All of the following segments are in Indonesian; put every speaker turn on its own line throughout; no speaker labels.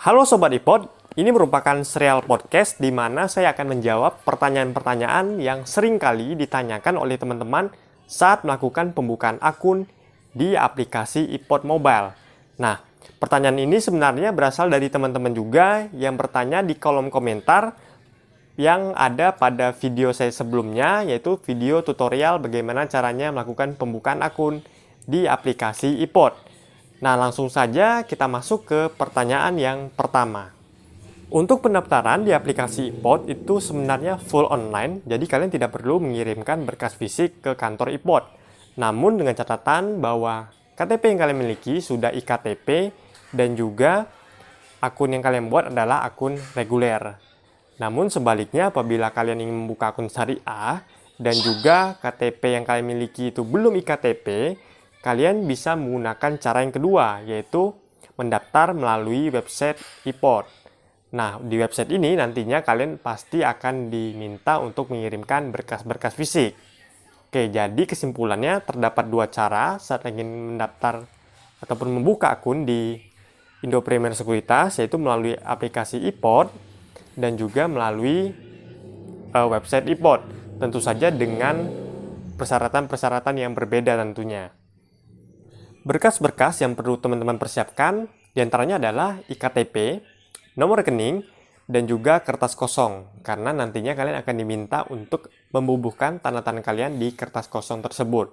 Halo Sobat iPod, ini merupakan serial podcast di mana saya akan menjawab pertanyaan-pertanyaan yang sering kali ditanyakan oleh teman-teman saat melakukan pembukaan akun di aplikasi iPod Mobile. Nah, pertanyaan ini sebenarnya berasal dari teman-teman juga yang bertanya di kolom komentar yang ada pada video saya sebelumnya, yaitu video tutorial bagaimana caranya melakukan pembukaan akun di aplikasi iPod. Nah, langsung saja kita masuk ke pertanyaan yang pertama. Untuk pendaftaran di aplikasi iPod itu sebenarnya full online, jadi kalian tidak perlu mengirimkan berkas fisik ke kantor iPod. Namun dengan catatan bahwa KTP yang kalian miliki sudah iktp dan juga akun yang kalian buat adalah akun reguler. Namun sebaliknya apabila kalian ingin membuka akun syariah dan juga KTP yang kalian miliki itu belum iktp, kalian bisa menggunakan cara yang kedua, yaitu mendaftar melalui website iPod. Nah, di website ini nantinya kalian pasti akan diminta untuk mengirimkan berkas-berkas fisik. Oke, jadi kesimpulannya terdapat dua cara saat ingin mendaftar ataupun membuka akun di Indo Premier Sekuritas, yaitu melalui aplikasi iPod dan juga melalui website iPod. Tentu saja dengan persyaratan-persyaratan yang berbeda tentunya. Berkas-berkas yang perlu teman-teman persiapkan diantaranya adalah iktp, nomor rekening, dan juga kertas kosong, karena nantinya kalian akan diminta untuk membubuhkan tanda tangan kalian di kertas kosong tersebut.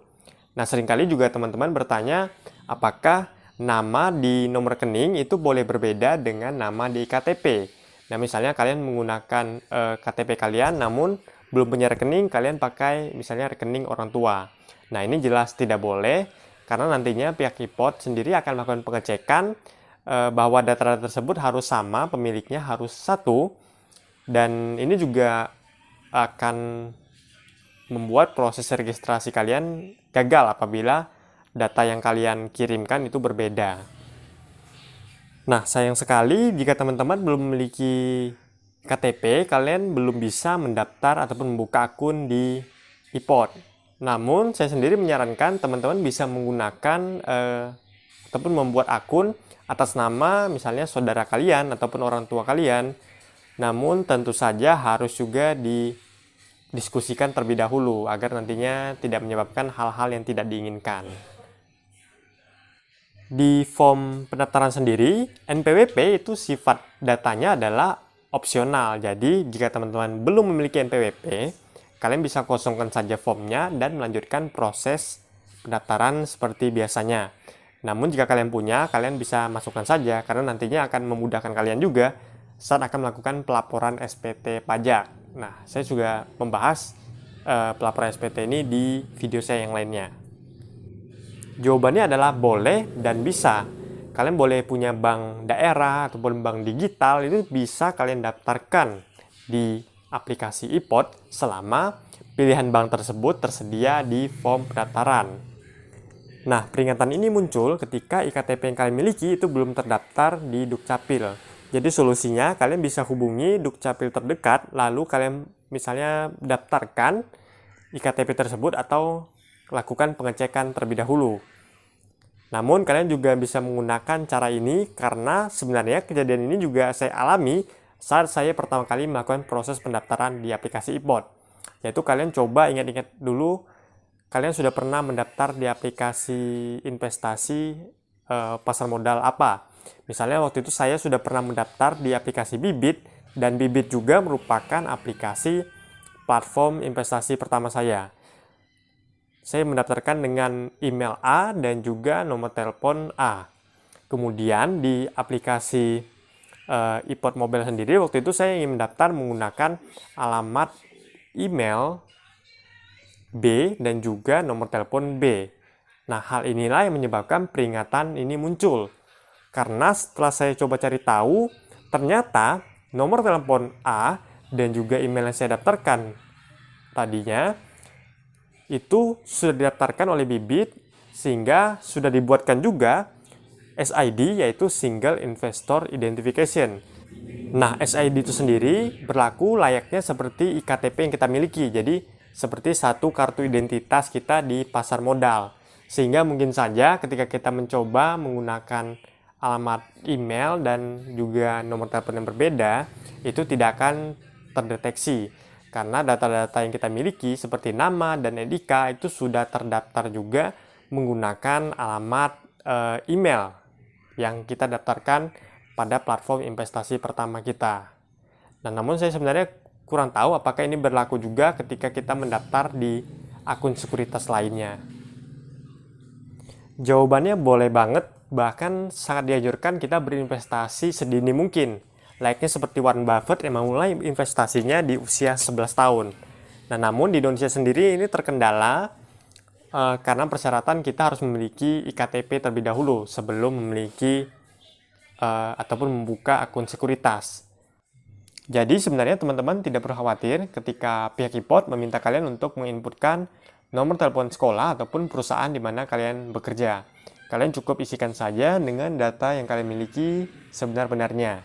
Nah, seringkali juga teman-teman bertanya, apakah nama di nomor rekening itu boleh berbeda dengan nama di iktp. Nah, misalnya kalian menggunakan KTP kalian, namun belum punya rekening, kalian pakai misalnya rekening orang tua. Nah, ini jelas tidak boleh, karena nantinya pihak iPod sendiri akan melakukan pengecekan bahwa data-data tersebut harus sama, pemiliknya harus satu, dan ini juga akan membuat proses registrasi kalian gagal apabila data yang kalian kirimkan itu berbeda. Nah, sayang sekali jika teman-teman belum memiliki KTP, kalian belum bisa mendaftar ataupun membuka akun di iPod. Namun, saya sendiri menyarankan teman-teman bisa menggunakan ataupun membuat akun atas nama misalnya saudara kalian ataupun orang tua kalian. Namun, tentu saja harus juga didiskusikan terlebih dahulu agar nantinya tidak menyebabkan hal-hal yang tidak diinginkan. Di form pendaftaran sendiri, NPWP itu sifat datanya adalah opsional. Jadi, jika teman-teman belum memiliki NPWP, kalian bisa kosongkan saja formnya dan melanjutkan proses pendaftaran seperti biasanya. Namun jika kalian punya, kalian bisa masukkan saja karena nantinya akan memudahkan kalian juga saat akan melakukan pelaporan SPT pajak. Nah, saya juga membahas pelaporan SPT ini di video saya yang lainnya. Jawabannya adalah boleh dan bisa. Kalian boleh punya bank daerah ataupun bank digital, itu bisa kalian daftarkan di aplikasi iPod selama pilihan bank tersebut tersedia di form pendaftaran. Nah, peringatan ini muncul ketika iktp yang kalian miliki itu belum terdaftar di Dukcapil. Jadi solusinya kalian bisa hubungi Dukcapil terdekat, lalu kalian misalnya daftarkan iktp tersebut atau lakukan pengecekan terlebih dahulu. Namun kalian juga bisa menggunakan cara ini karena sebenarnya kejadian ini juga saya alami saat saya pertama kali melakukan proses pendaftaran di aplikasi iPod. Yaitu kalian coba ingat-ingat dulu, kalian sudah pernah mendaftar di aplikasi investasi pasar modal apa. Misalnya waktu itu saya sudah pernah mendaftar di aplikasi Bibit, dan Bibit juga merupakan aplikasi platform investasi pertama saya. Saya mendaftarkan dengan email A dan juga nomor telepon A. Kemudian di aplikasi iPod Mobile sendiri, waktu itu saya ingin mendaftar menggunakan alamat email B dan juga nomor telepon B. Nah, hal inilah yang menyebabkan peringatan ini muncul. Karena setelah saya coba cari tahu, ternyata nomor telepon A dan juga email yang saya daftarkan tadinya itu sudah didaftarkan oleh Bibit, sehingga sudah dibuatkan juga SID, yaitu Single Investor Identification. Nah, SID itu sendiri berlaku layaknya seperti iktp yang kita miliki, jadi seperti satu kartu identitas kita di pasar modal. Sehingga mungkin saja ketika kita mencoba menggunakan alamat email dan juga nomor telepon yang berbeda, itu tidak akan terdeteksi. Karena data-data yang kita miliki seperti nama dan NIK itu sudah terdaftar juga menggunakan alamat email yang kita daftarkan pada platform investasi pertama kita. Nah, namun saya sebenarnya kurang tahu apakah ini berlaku juga ketika kita mendaftar di akun sekuritas lainnya. Jawabannya boleh banget, bahkan sangat dianjurkan kita berinvestasi sedini mungkin. Layaknya seperti Warren Buffett yang memulai investasinya di usia 11 tahun. Nah, namun di Indonesia sendiri ini terkendala karena persyaratan kita harus memiliki IKTP terlebih dahulu sebelum memiliki ataupun membuka akun sekuritas. Jadi sebenarnya teman-teman tidak perlu khawatir ketika pihak IPOD meminta kalian untuk menginputkan nomor telepon sekolah ataupun perusahaan di mana kalian bekerja. Kalian cukup isikan saja dengan data yang kalian miliki sebenar-benarnya.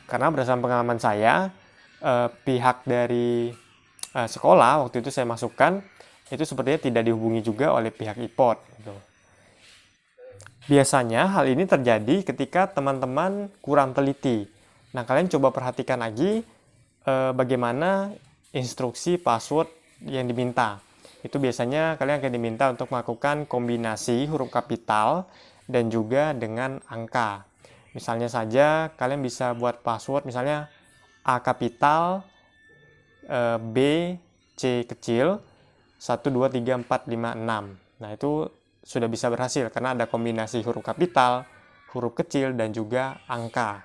Karena berdasarkan pengalaman saya, pihak dari sekolah waktu itu saya masukkan, itu sepertinya tidak dihubungi juga oleh pihak IPOD. Gitu. Biasanya hal ini terjadi ketika teman-teman kurang teliti. Nah, kalian coba perhatikan lagi bagaimana instruksi password yang diminta. Itu biasanya kalian akan diminta untuk melakukan kombinasi huruf kapital dan juga dengan angka. Misalnya saja kalian bisa buat password misalnya A kapital, B, C kecil, 1, 2, 3, 4, 5, 6. Nah, itu sudah bisa berhasil karena ada kombinasi huruf kapital, huruf kecil, dan juga angka.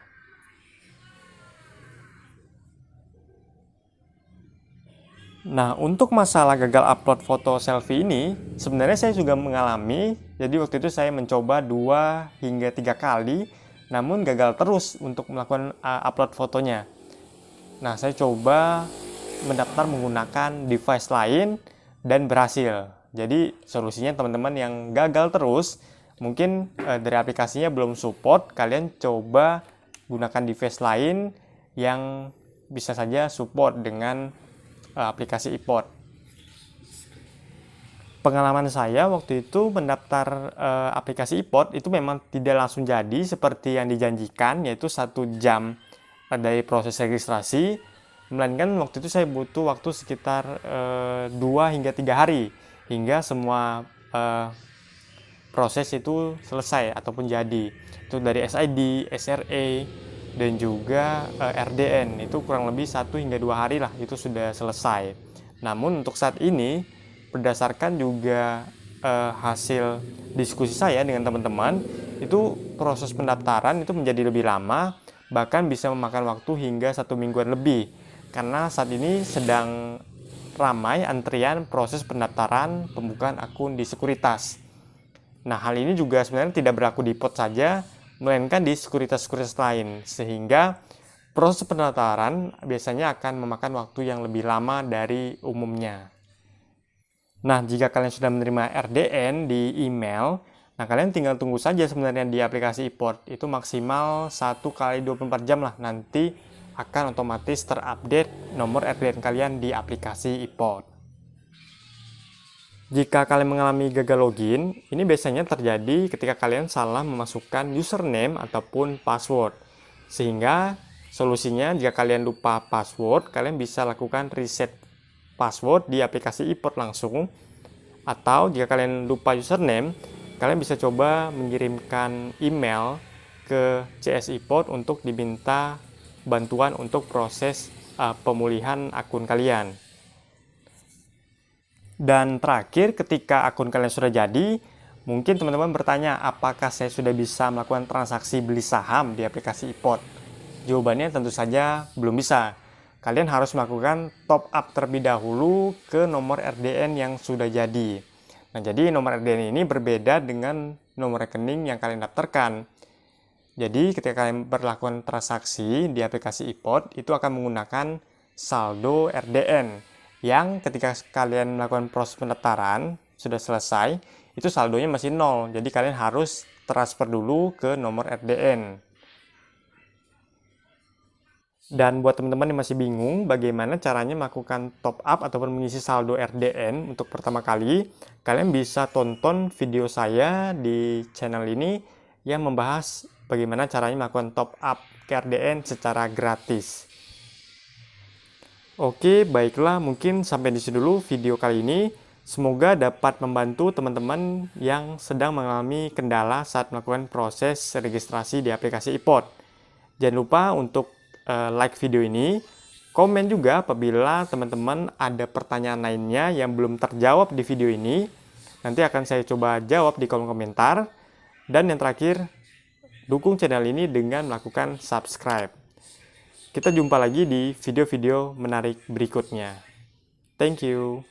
Nah, untuk masalah gagal upload foto selfie ini, sebenarnya saya juga mengalami. Jadi waktu itu saya mencoba 2 hingga 3 kali, namun gagal terus untuk melakukan upload fotonya. Nah, saya coba mendaftar menggunakan device lain dan berhasil. Jadi solusinya teman-teman yang gagal terus, mungkin dari aplikasinya belum support, kalian coba gunakan device lain yang bisa saja support dengan aplikasi iPod. Pengalaman saya waktu itu mendaftar aplikasi iPod itu memang tidak langsung jadi seperti yang dijanjikan, yaitu 1 jam dari proses registrasi, melainkan waktu itu saya butuh waktu sekitar 2 hingga 3 hari hingga semua proses itu selesai ataupun jadi. Itu dari SID, SRA, dan juga RDN, itu kurang lebih 1 hingga 2 hari lah itu sudah selesai. Namun untuk saat ini berdasarkan juga hasil diskusi saya dengan teman-teman, itu proses pendaftaran itu menjadi lebih lama, bahkan bisa memakan waktu hingga 1 mingguan lebih, karena saat ini sedang ramai antrian proses pendaftaran pembukaan akun di sekuritas. Nah, hal ini juga sebenarnya tidak berlaku di iPod saja, melainkan di sekuritas-sekuritas lain, sehingga proses pendaftaran biasanya akan memakan waktu yang lebih lama dari umumnya. Nah, jika kalian sudah menerima RDN di email, nah kalian tinggal tunggu saja sebenarnya di aplikasi iPod. Itu maksimal 1 kali 24 jam lah, nanti akan otomatis terupdate nomor RDN kalian di aplikasi iPod. Jika kalian mengalami gagal login, ini biasanya terjadi ketika kalian salah memasukkan username ataupun password. Sehingga solusinya jika kalian lupa password, kalian bisa lakukan reset password di aplikasi iPod langsung, atau jika kalian lupa username, kalian bisa coba mengirimkan email ke CS iPod untuk diminta bantuan untuk proses pemulihan akun kalian. Dan terakhir, ketika akun kalian sudah jadi, mungkin teman-teman bertanya apakah saya sudah bisa melakukan transaksi beli saham di aplikasi iPod. Jawabannya tentu saja belum bisa. Kalian harus melakukan top up terlebih dahulu ke nomor RDN yang sudah jadi. Nah, jadi nomor RDN ini berbeda dengan nomor rekening yang kalian daftarkan. Jadi, ketika kalian berlakukan transaksi di aplikasi iPod, itu akan menggunakan saldo RDN, yang ketika kalian melakukan proses pendaftaran, sudah selesai, itu saldonya masih 0. Jadi, kalian harus transfer dulu ke nomor RDN. Dan buat teman-teman yang masih bingung bagaimana caranya melakukan top up ataupun mengisi saldo RDN untuk pertama kali, kalian bisa tonton video saya di channel ini yang membahas bagaimana caranya melakukan top up KRDN secara gratis. Oke, baiklah, mungkin sampai di sini dulu video kali ini. Semoga dapat membantu teman-teman yang sedang mengalami kendala saat melakukan proses registrasi di aplikasi iPod. Jangan lupa untuk like video ini, komen juga apabila teman-teman ada pertanyaan lainnya yang belum terjawab di video ini. Nanti akan saya coba jawab di kolom komentar. Dan yang terakhir, dukung channel ini dengan melakukan subscribe. Kita jumpa lagi di video-video menarik berikutnya. Thank you.